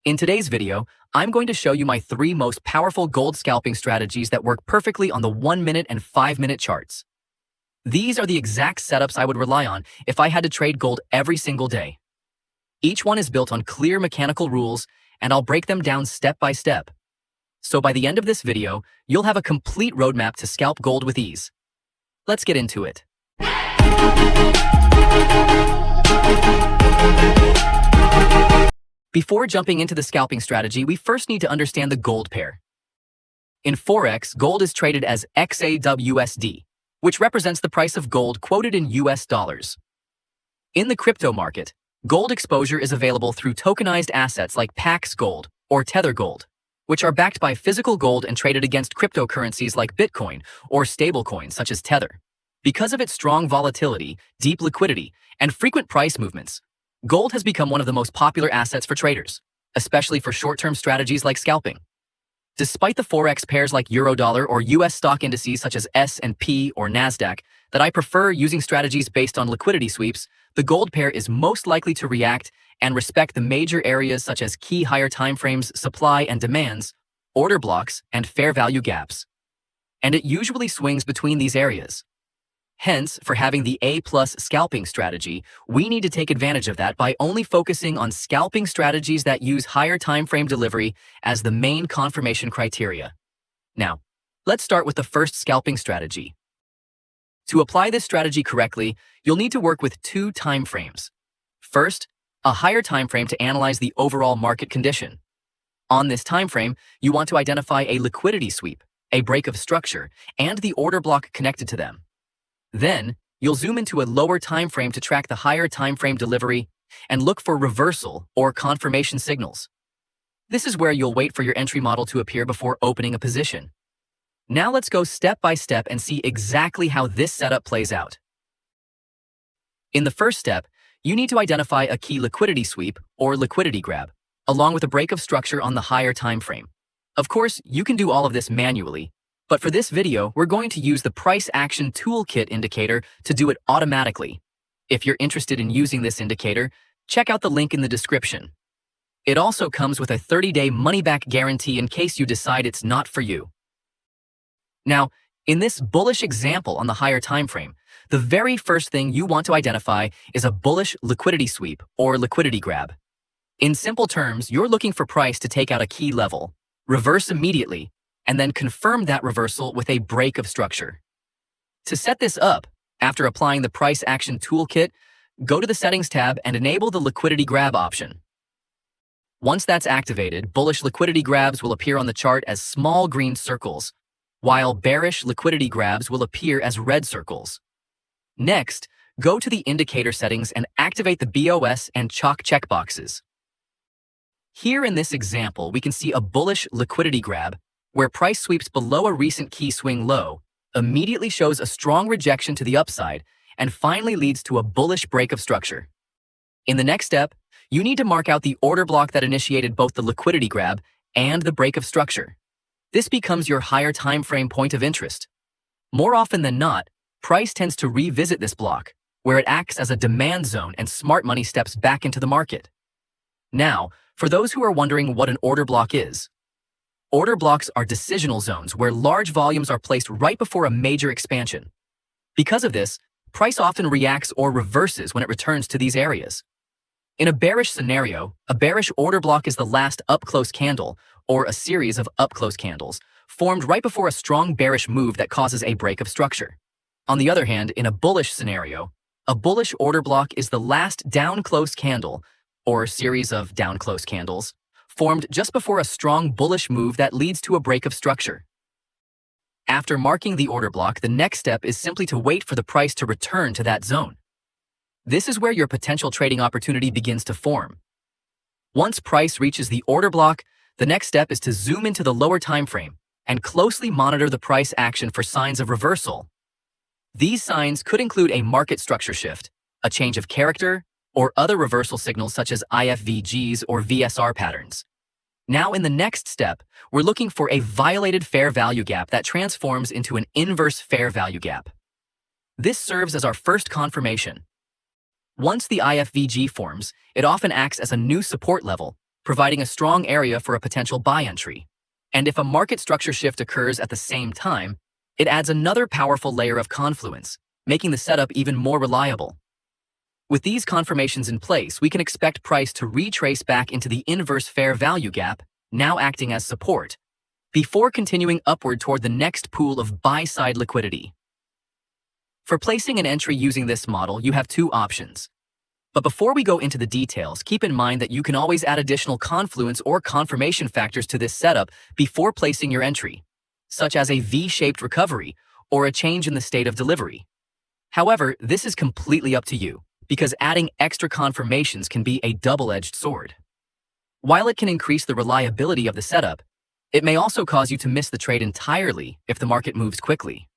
In today's video, I'm going to show you my 3 most powerful gold scalping strategies that work perfectly on the 1-minute and 5-minute charts. These are the exact setups I would rely on if I had to trade gold every single day. Each one is built on clear mechanical rules, and I'll break them down step by step. So by the end of this video, you'll have a complete roadmap to scalp gold with ease. Let's get into it. Before jumping into the scalping strategy, we first need to understand the gold pair. In Forex, gold is traded as XAUUSD, which represents the price of gold quoted in US dollars. In the crypto market, gold exposure is available through tokenized assets like Pax Gold or Tether Gold, which are backed by physical gold and traded against cryptocurrencies like Bitcoin or stablecoins such as Tether. Because of its strong volatility, deep liquidity, and frequent price movements, gold has become one of the most popular assets for traders, especially for short-term strategies like scalping. Despite the Forex pairs like Eurodollar or US stock indices such as S&P or NASDAQ that I prefer using strategies based on liquidity sweeps, the gold pair is most likely to react and respect the major areas such as key higher timeframes, supply and demands, order blocks, and fair value gaps. And it usually swings between these areas. Hence, for having the A+ scalping strategy, we need to take advantage of that by only focusing on scalping strategies that use higher time frame delivery as the main confirmation criteria. Now, let's start with the first scalping strategy. To apply this strategy correctly, you'll need to work with 2 time frames. First, a higher time frame to analyze the overall market condition. On this time frame, you want to identify a liquidity sweep, a break of structure, and the order block connected to them. Then, you'll zoom into a lower time frame to track the higher time frame delivery and look for reversal or confirmation signals. This is where you'll wait for your entry model to appear before opening a position. Now let's go step by step and see exactly how this setup plays out. In the first step, you need to identify a key liquidity sweep or liquidity grab, along with a break of structure on the higher time frame. Of course, you can do all of this manually, but for this video, we're going to use the Price Action Toolkit indicator to do it automatically. If you're interested in using this indicator, check out the link in the description. It also comes with a 30-day money-back guarantee in case you decide it's not for you. Now, in this bullish example on the higher time frame, the very first thing you want to identify is a bullish liquidity sweep or liquidity grab. In simple terms, you're looking for price to take out a key level, reverse immediately, and then confirm that reversal with a break of structure. To set this up, after applying the Price Action Toolkit, go to the Settings tab and enable the Liquidity Grab option. Once that's activated, bullish liquidity grabs will appear on the chart as small green circles, while bearish liquidity grabs will appear as red circles. Next, go to the indicator settings and activate the BOS and chalk checkboxes. Here in this example, we can see a bullish liquidity grab where price sweeps below a recent key swing low, immediately shows a strong rejection to the upside, and finally leads to a bullish break of structure. In the next step, you need to mark out the order block that initiated both the liquidity grab and the break of structure. This becomes your higher time frame point of interest. More often than not, price tends to revisit this block, where it acts as a demand zone and smart money steps back into the market. Now, for those who are wondering what an order block is, order blocks are decisional zones where large volumes are placed right before a major expansion. Because of this, price often reacts or reverses when it returns to these areas. In a bearish scenario, a bearish order block is the last up-close candle, or a series of up-close candles, formed right before a strong bearish move that causes a break of structure. On the other hand, in a bullish scenario, a bullish order block is the last down-close candle, or series of down-close candles, formed just before a strong bullish move that leads to a break of structure. After marking the order block, the next step is simply to wait for the price to return to that zone. This is where your potential trading opportunity begins to form. Once price reaches the order block, the next step is to zoom into the lower time frame and closely monitor the price action for signs of reversal. These signs could include a market structure shift, a change of character, or other reversal signals such as IFVGs or VSR patterns. Now in the next step, we're looking for a violated fair value gap that transforms into an inverse fair value gap. This serves as our first confirmation. Once the IFVG forms, it often acts as a new support level, providing a strong area for a potential buy entry. And if a market structure shift occurs at the same time, it adds another powerful layer of confluence, making the setup even more reliable. With these confirmations in place, we can expect price to retrace back into the inverse fair value gap, now acting as support, before continuing upward toward the next pool of buy-side liquidity. For placing an entry using this model, you have two options. But before we go into the details, keep in mind that you can always add additional confluence or confirmation factors to this setup before placing your entry, such as a V-shaped recovery or a change in the state of delivery. However, this is completely up to you, because adding extra confirmations can be a double-edged sword. While it can increase the reliability of the setup, it may also cause you to miss the trade entirely if the market moves quickly.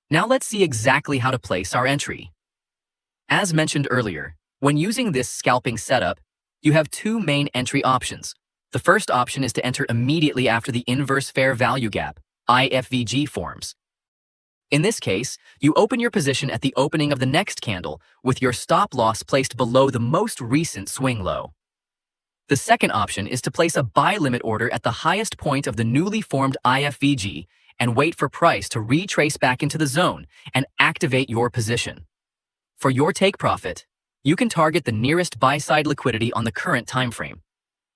Now let's see exactly how to place our entry. As mentioned earlier, when using this scalping setup, you have two main entry options. The first option is to enter immediately after the inverse fair value gap, IFVG, forms. In this case, you open your position at the opening of the next candle with your stop loss placed below the most recent swing low. The second option is to place a buy limit order at the highest point of the newly formed IFVG and wait for price to retrace back into the zone and activate your position. For your take profit, you can target the nearest buy-side liquidity on the current time frame.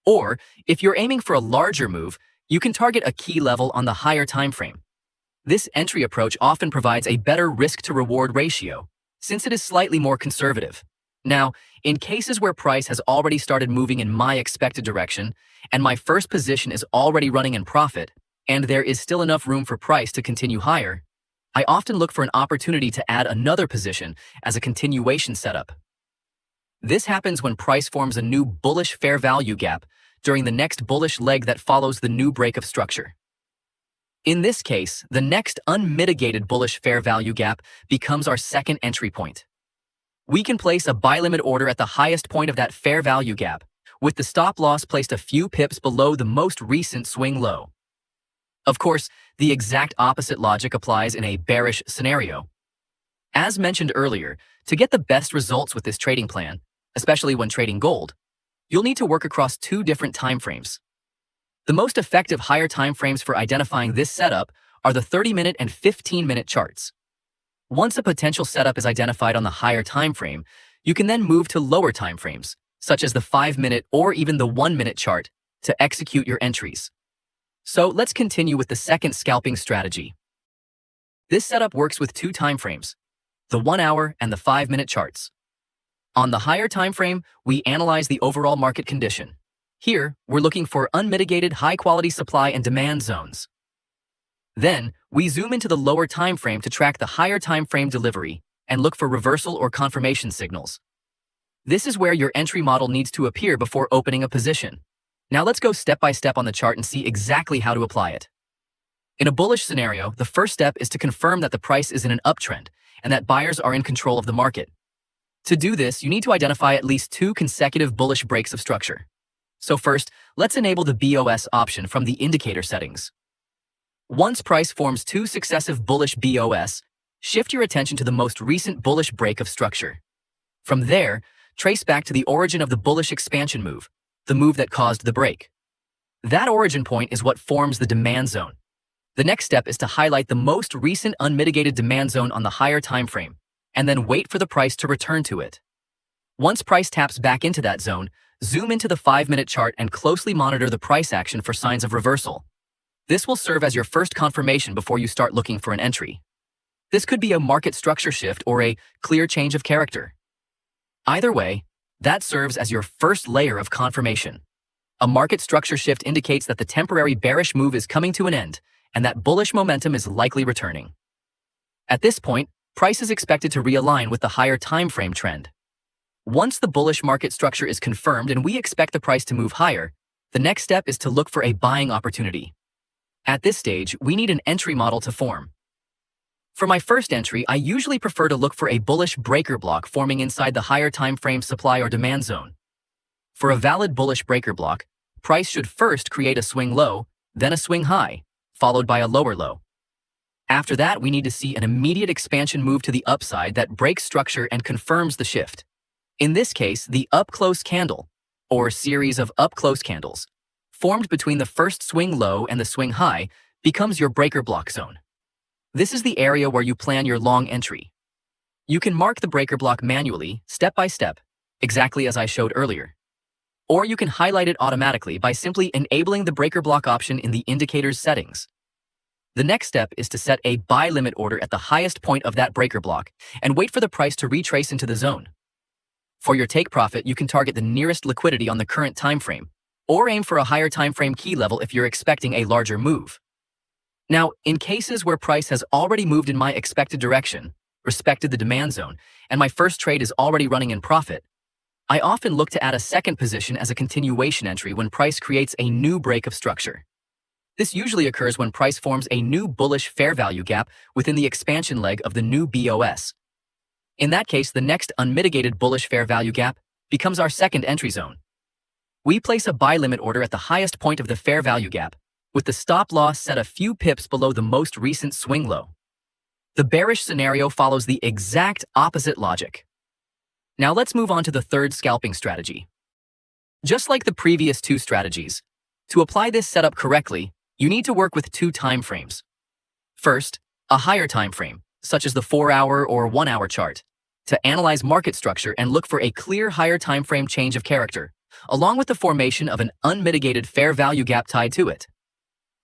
Or, if you're aiming for a larger move, you can target a key level on the higher time frame. This entry approach often provides a better risk-to-reward ratio, since it is slightly more conservative. Now, in cases where price has already started moving in my expected direction, and my first position is already running in profit, and there is still enough room for price to continue higher, I often look for an opportunity to add another position as a continuation setup. This happens when price forms a new bullish fair value gap during the next bullish leg that follows the new break of structure. In this case, the next unmitigated bullish fair value gap becomes our second entry point. We can place a buy limit order at the highest point of that fair value gap, with the stop loss placed a few pips below the most recent swing low. Of course, the exact opposite logic applies in a bearish scenario. As mentioned earlier, to get the best results with this trading plan, especially when trading gold, you'll need to work across two different time frames. The most effective higher time frames for identifying this setup are the 30-minute and 15-minute charts. Once a potential setup is identified on the higher time frame, you can then move to lower time frames, such as the 5-minute or even the 1-minute chart, to execute your entries. So let's continue with the second scalping strategy. This setup works with two time frames, the 1-hour and the 5-minute charts. On the higher time frame, we analyze the overall market condition. Here, we're looking for unmitigated high-quality supply and demand zones. Then, we zoom into the lower time frame to track the higher time frame delivery and look for reversal or confirmation signals. This is where your entry model needs to appear before opening a position. Now let's go step by step on the chart and see exactly how to apply it. In a bullish scenario, the first step is to confirm that the price is in an uptrend and that buyers are in control of the market. To do this, you need to identify at least two consecutive bullish breaks of structure. So first, let's enable the BOS option from the indicator settings. Once price forms two successive bullish BOS, shift your attention to the most recent bullish break of structure. From there, trace back to the origin of the bullish expansion move, the move that caused the break. That origin point is what forms the demand zone. The next step is to highlight the most recent unmitigated demand zone on the higher time frame, and then wait for the price to return to it. Once price taps back into that zone, zoom into the 5-minute chart and closely monitor the price action for signs of reversal. This will serve as your first confirmation before you start looking for an entry. This could be a market structure shift or a clear change of character. Either way, that serves as your first layer of confirmation. A market structure shift indicates that the temporary bearish move is coming to an end and that bullish momentum is likely returning. At this point, price is expected to realign with the higher time frame trend. Once the bullish market structure is confirmed and we expect the price to move higher, the next step is to look for a buying opportunity. At this stage, we need an entry model to form. For my first entry, I usually prefer to look for a bullish breaker block forming inside the higher time frame supply or demand zone. For a valid bullish breaker block, price should first create a swing low, then a swing high, followed by a lower low. After that, we need to see an immediate expansion move to the upside that breaks structure and confirms the shift. In this case, the up-close candle, or series of up-close candles, formed between the first swing low and the swing high, becomes your breaker block zone. This is the area where you plan your long entry. You can mark the breaker block manually, step by step, exactly as I showed earlier. Or you can highlight it automatically by simply enabling the breaker block option in the indicator's settings. The next step is to set a buy limit order at the highest point of that breaker block and wait for the price to retrace into the zone. For your take profit, you can target the nearest liquidity on the current time frame, or aim for a higher time frame key level if you're expecting a larger move. Now, in cases where price has already moved in my expected direction, respected the demand zone, and my first trade is already running in profit, I often look to add a second position as a continuation entry when price creates a new break of structure. This usually occurs when price forms a new bullish fair value gap within the expansion leg of the new BOS. In that case, the next unmitigated bullish fair value gap becomes our second entry zone. We place a buy limit order at the highest point of the fair value gap, with the stop loss set a few pips below the most recent swing low. The bearish scenario follows the exact opposite logic. Now let's move on to the third scalping strategy. Just like the previous two strategies, to apply this setup correctly, you need to work with two time frames. First, a higher time frame, such as the 4-hour or 1-hour chart, to analyze market structure and look for a clear higher time frame change of character, along with the formation of an unmitigated fair value gap tied to it.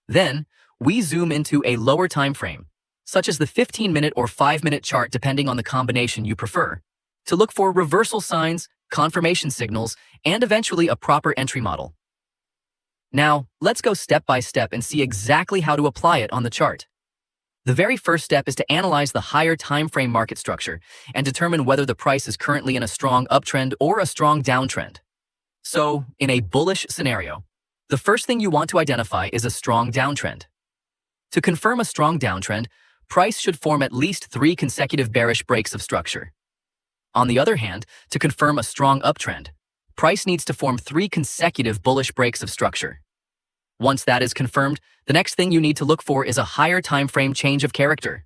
Then, we zoom into a lower time frame, such as the 15-minute or 5-minute chart depending on the combination you prefer, to look for reversal signs, confirmation signals, and eventually a proper entry model. Now, let's go step by step and see exactly how to apply it on the chart. The very first step is to analyze the higher time frame market structure and determine whether the price is currently in a strong uptrend or a strong downtrend. So, in a bullish scenario, the first thing you want to identify is a strong downtrend. To confirm a strong downtrend, price should form at least 3 consecutive bearish breaks of structure. On the other hand, to confirm a strong uptrend, price needs to form 3 consecutive bullish breaks of structure. Once that is confirmed, the next thing you need to look for is a higher time frame change of character.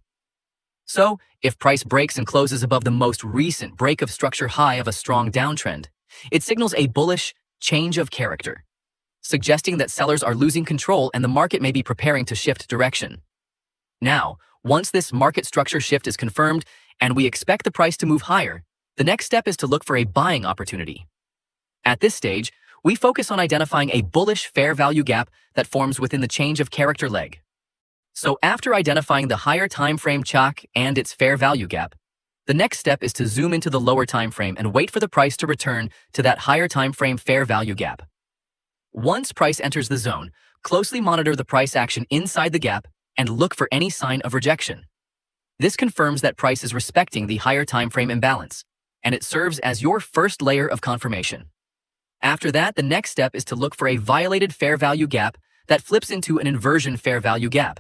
So, if price breaks and closes above the most recent break of structure high of a strong downtrend, it signals a bullish change of character, suggesting that sellers are losing control and the market may be preparing to shift direction. Now, once this market structure shift is confirmed and we expect the price to move higher, the next step is to look for a buying opportunity. At this stage, we focus on identifying a bullish fair value gap that forms within the change of character leg. So after identifying the higher time frame chalk and its fair value gap, the next step is to zoom into the lower time frame and wait for the price to return to that higher time frame fair value gap. Once price enters the zone, closely monitor the price action inside the gap and look for any sign of rejection. This confirms that price is respecting the higher time frame imbalance, and it serves as your first layer of confirmation. After that, the next step is to look for a violated fair value gap that flips into an inversion fair value gap,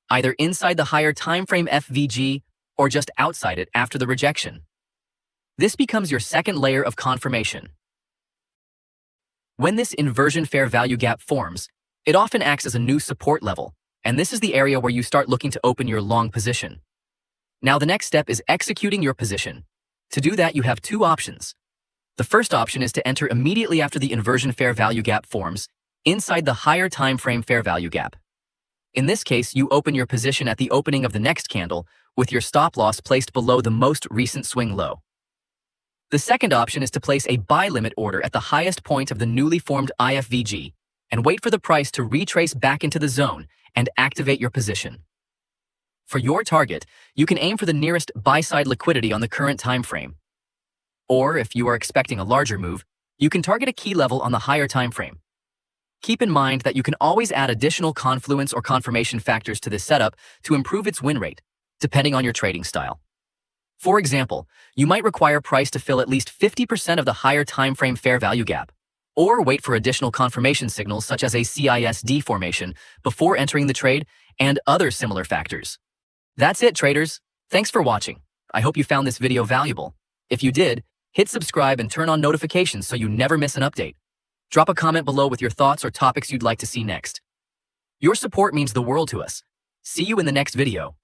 either inside the higher time frame FVG or just outside it after the rejection. This becomes your second layer of confirmation. When this inversion fair value gap forms, it often acts as a new support level, and this is the area where you start looking to open your long position. Now the next step is executing your position. To do that, you have 2 options. The first option is to enter immediately after the inversion fair value gap forms, inside the higher time frame fair value gap. In this case, you open your position at the opening of the next candle, with your stop loss placed below the most recent swing low. The second option is to place a buy limit order at the highest point of the newly formed IFVG and wait for the price to retrace back into the zone and activate your position. For your target, you can aim for the nearest buy-side liquidity on the current time frame. Or if you are expecting a larger move, you can target a key level on the higher time frame. Keep in mind that you can always add additional confluence or confirmation factors to this setup to improve its win rate, depending on your trading style. For example, you might require price to fill at least 50% of the higher time frame fair value gap, or wait for additional confirmation signals such as a XAUUSD formation before entering the trade and other similar factors. That's it, traders. Thanks for watching. I hope you found this video valuable. If you did, hit subscribe and turn on notifications so you never miss an update. Drop a comment below with your thoughts or topics you'd like to see next. Your support means the world to us. See you in the next video.